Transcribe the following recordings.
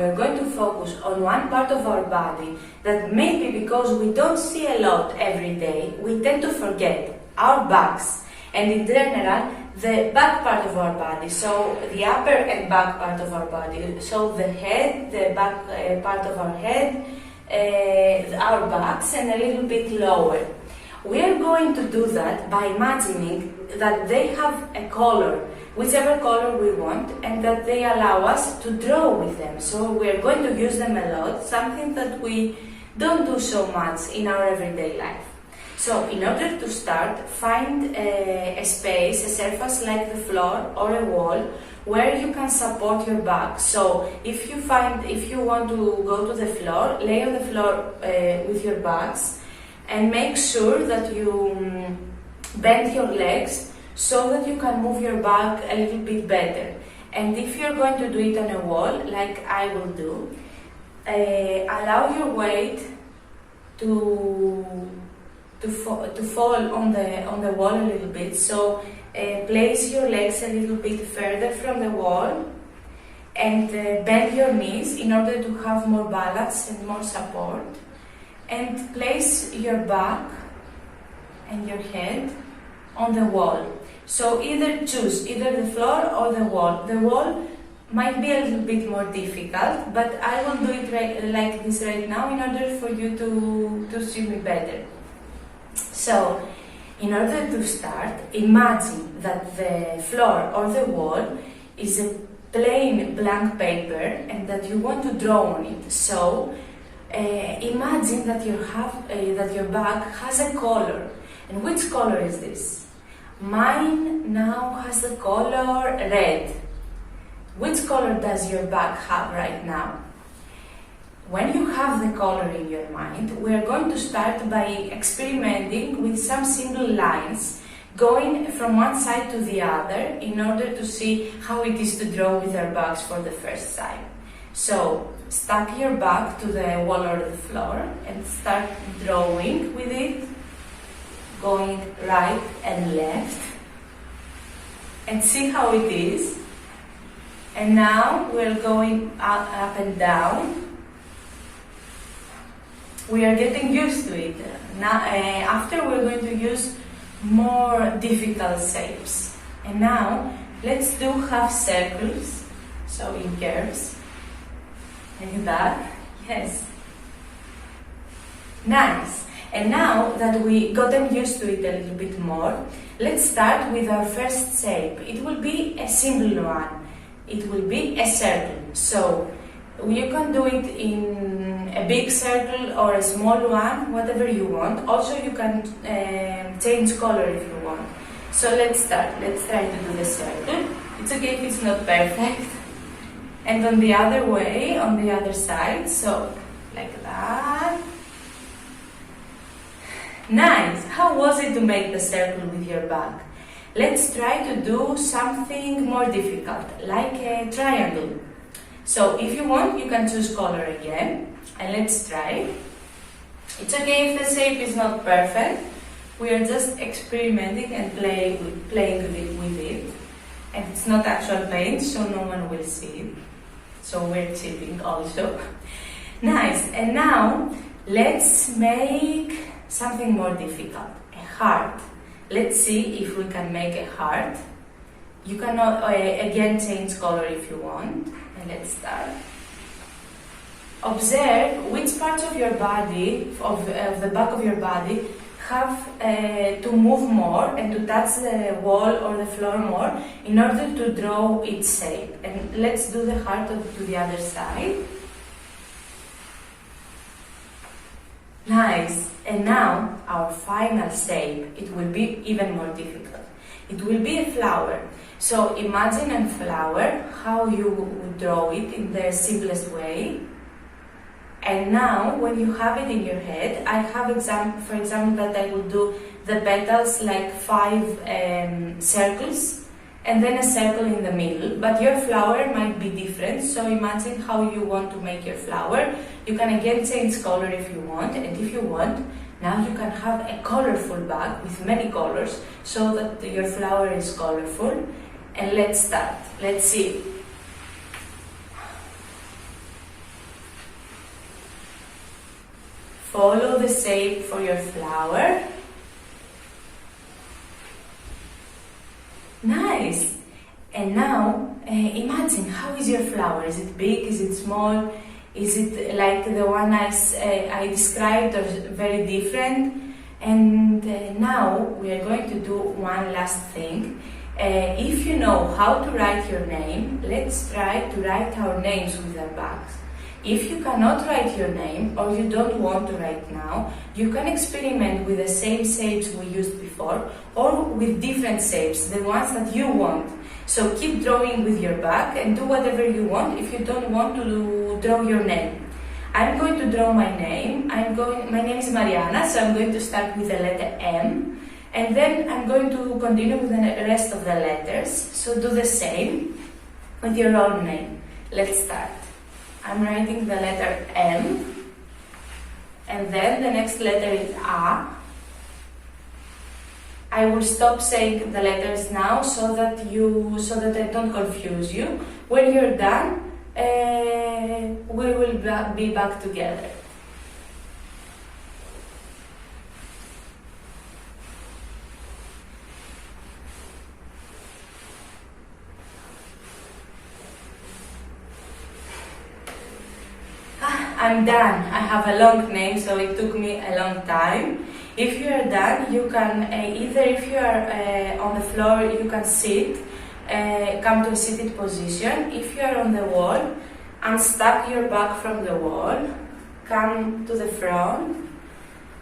we're going to focus on one part of our body that maybe because we don't see a lot every day, we tend to forget, our backs, and in general, the back part of our body, so the upper and back part of our body, so the head, the back part of our head, our backs, and a little bit lower. We are going to do that by imagining that they have a color, whichever color we want, and that they allow us to draw with them. So we are going to use them a lot, something that we don't do so much in our everyday life. So in order to start, find a space, a surface like the floor or a wall where you can support your back. So if you want to go to the floor, lay on the floor with your backs and make sure that you bend your legs so that you can move your back a little bit better. And if you're going to do it on a wall, like I will do, allow your weight to fall on the wall a little bit. So place your legs a little bit further from the wall and bend your knees in order to have more balance and more support. And place your back and your head on the wall. So choose either the floor or the wall. The wall might be a little bit more difficult, but I will do it like this right now in order for you to see me better. So, in order to start, imagine that the floor or the wall is a plain blank paper and that you want to draw on it. So, imagine that your back has a color. And which color is this? Mine now has the color red. Which color does your back have right now? When you have the color in your mind, we are going to start by experimenting with some simple lines, going from one side to the other in order to see how it is to draw with our backs for the first time. So, stack your back to the wall or the floor and start drawing with it, going right and left, and see how it is. And now we're going up and down. We are getting used to it. Now, after we're going to use more difficult shapes. And now, let's do half circles, so in curves, like that, yes. Nice. And now that we gotten used to it a little bit more, let's start with our first shape. It will be a simple one. It will be a circle. So, you can do it in a big circle or a small one, whatever you want. Also, you can change color if you want. So let's start. Let's try to do the circle. It's okay if it's not perfect. And on the other way, on the other side, so like that. Nice! How was it to make the circle with your back? Let's try to do something more difficult, like a triangle. So if you want, you can choose color again, and let's try. It's okay if the shape is not perfect. We are just experimenting and playing with it. And it's not actual paint, so no one will see it. So we're cheating also. Nice. And now, let's make something more difficult, a heart. Let's see if we can make a heart. You can again change color if you want. And let's start. Observe which parts of your body, of the back of your body, have to move more and to touch the wall or the floor more in order to draw its shape. And let's do the heart to the other side. Nice. And now our final shape. It will be even more difficult. It will be a flower. So imagine a flower, how you would draw it in the simplest way. And now, when you have it in your head, I have for example, that I will do the petals like 5 circles and then a circle in the middle. But your flower might be different, so imagine how you want to make your flower. You can again change color if you want, and if you want, now you can have a colorful bag with many colors so that your flower is colorful. And let's start. Let's see. follow the shape for your flower. Nice! And now, imagine, how is your flower? Is it big? Is it small? Is it like the one I described, or very different? And now we are going to do one last thing. If you know how to write your name, let's try to write our names with our bags. If you cannot write your name, or you don't want to write now, you can experiment with the same shapes we used before, or with different shapes, the ones that you want. So keep drawing with your bag and do whatever you want if you don't want to draw your name. I'm going to draw my name. My name is Marianna, so I'm going to start with the letter M, and then I'm going to continue with the rest of the letters. So do the same with your own name. Let's start. I'm writing the letter M, and then the next letter is A. I will stop saying the letters now so that I don't confuse you. When you're done, we will be back together. I'm done. I have a long name, so it took me a long time. If you are done, you can either, if you are on the floor, you can sit, come to a seated position. If you are on the wall, unstuck your back from the wall, come to the front,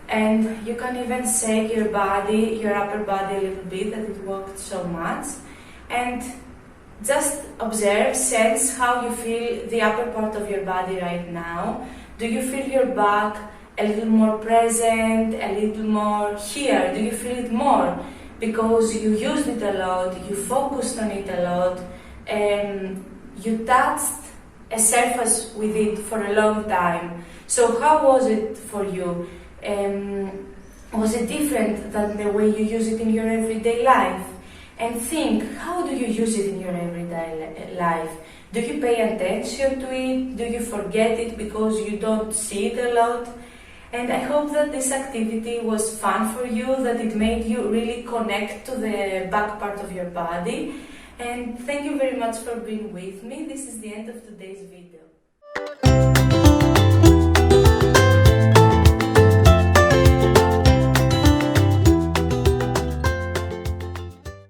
and you can even shake your body, your upper body a little bit, that it worked so much, and just observe, sense how you feel the upper part of your body right now. Do you feel your back a little more present, a little more here? Do you feel it more? Because you used it a lot, you focused on it a lot, you touched a surface with it for a long time. So how was it for you? Was it different than the way you use it in your everyday life? And think, how do you use it in your everyday life? Do you pay attention to it? Do you forget it because you don't see it a lot? And I hope that this activity was fun for you, that it made you really connect to the back part of your body. And thank you very much for being with me. This is the end of today's video.